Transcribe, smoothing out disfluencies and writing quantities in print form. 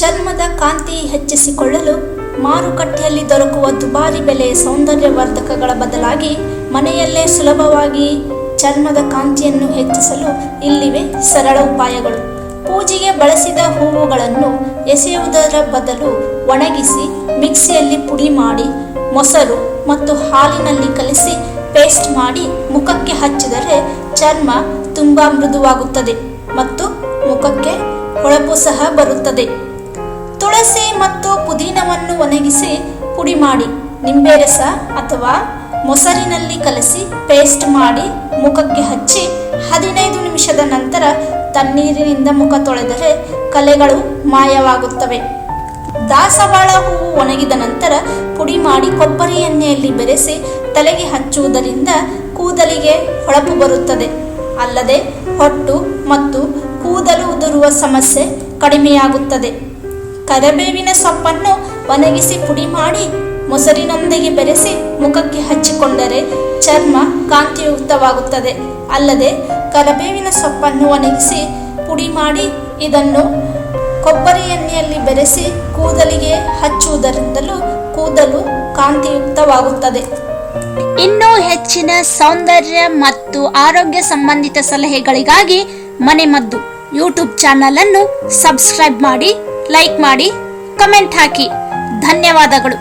ಚರ್ಮದ ಕಾಂತಿ ಹೆಚ್ಚಿಸಿಕೊಳ್ಳಲು ಮಾರುಕಟ್ಟೆಯಲ್ಲಿ ದೊರಕುವ ದುಬಾರಿ ಬೆಲೆಯ ಸೌಂದರ್ಯವರ್ಧಕಗಳ ಬದಲಾಗಿ ಮನೆಯಲ್ಲೇ ಸುಲಭವಾಗಿ ಚರ್ಮದ ಕಾಂತಿಯನ್ನು ಹೆಚ್ಚಿಸಲು ಇಲ್ಲಿವೆ ಸರಳ ಉಪಾಯಗಳು. ಪೂಜೆಗೆ ಬಳಸಿದ ಹೂವುಗಳನ್ನು ಎಸೆಯುವುದರ ಬದಲು ಒಣಗಿಸಿ ಮಿಕ್ಸಿಯಲ್ಲಿ ಪುಡಿ ಮಾಡಿ ಮೊಸರು ಮತ್ತು ಹಾಲಿನಲ್ಲಿ ಕಲಸಿ ಪೇಸ್ಟ್ ಮಾಡಿ ಮುಖಕ್ಕೆ ಹಚ್ಚಿದರೆ ಚರ್ಮ ತುಂಬ ಮೃದುವಾಗುತ್ತದೆ ಮತ್ತು ಮುಖಕ್ಕೆ ಹೊಳಪು ಸಹ ಬರುತ್ತದೆ. ತುಳಸಿ ಮತ್ತು ಪುದೀನವನ್ನು ಒಣಗಿಸಿ ಪುಡಿ ಮಾಡಿ ನಿಂಬೆ ರಸ ಅಥವಾ ಮೊಸರಿನಲ್ಲಿ ಕಲಸಿ ಪೇಸ್ಟ್ ಮಾಡಿ ಮುಖಕ್ಕೆ ಹಚ್ಚಿ 15 ನಿಮಿಷದ ನಂತರ ತಣ್ಣೀರಿನಿಂದ ಮುಖ ತೊಳೆದರೆ ಕಲೆಗಳು ಮಾಯವಾಗುತ್ತವೆ. ದಾಸವಾಳ ಹೂವು ಒಣಗಿದ ನಂತರ ಪುಡಿ ಮಾಡಿ ಕೊಬ್ಬರಿ ಎಣ್ಣೆಯಲ್ಲಿ ಬೆರೆಸಿ ತಲೆಗೆ ಹಚ್ಚುವುದರಿಂದ ಕೂದಲಿಗೆ ಹೊಳಪು ಬರುತ್ತದೆ. ಅಲ್ಲದೆ ಹೊಟ್ಟು ಮತ್ತು ಕೂದಲು ಉದುರುವ ಸಮಸ್ಯೆ ಕಡಿಮೆಯಾಗುತ್ತದೆ. ಕರಿಬೇವಿನ ಸೊಪ್ಪನ್ನು ಒಣಗಿಸಿ ಪುಡಿ ಮಾಡಿ ಮೊಸರಿನೊಂದಿಗೆ ಬೆರೆಸಿ ಮುಖಕ್ಕೆ ಹಚ್ಚಿಕೊಂಡರೆ ಚರ್ಮ ಕಾಂತಿಯುಕ್ತವಾಗುತ್ತದೆ. ಅಲ್ಲದೆ ಕರಿಬೇವಿನ ಸೊಪ್ಪನ್ನು ಒಣಗಿಸಿ ಪುಡಿ ಮಾಡಿ ಇದನ್ನು ಕೊಬ್ಬರಿ ಎಣ್ಣೆಯಲ್ಲಿ ಬೆರೆಸಿ ಕೂದಲಿಗೆ ಹಚ್ಚುವುದರಿಂದಲೂ ಕೂದಲು ಕಾಂತಿಯುಕ್ತವಾಗುತ್ತದೆ. ಇನ್ನೂ ಹೆಚ್ಚಿನ ಸೌಂದರ್ಯ ಮತ್ತು ಆರೋಗ್ಯ ಸಂಬಂಧಿತ ಸಲಹೆಗಳಿಗಾಗಿ ಮನೆಮದ್ದು ಯೂಟ್ಯೂಬ್ ಚಾನಲ್ ಅನ್ನು ಸಬ್ಸ್ಕ್ರೈಬ್ ಮಾಡಿ, ಲೈಕ್ ಮಾಡಿ, ಕಮೆಂಟ್ ಹಾಕಿ. ಧನ್ಯವಾದಗಳು.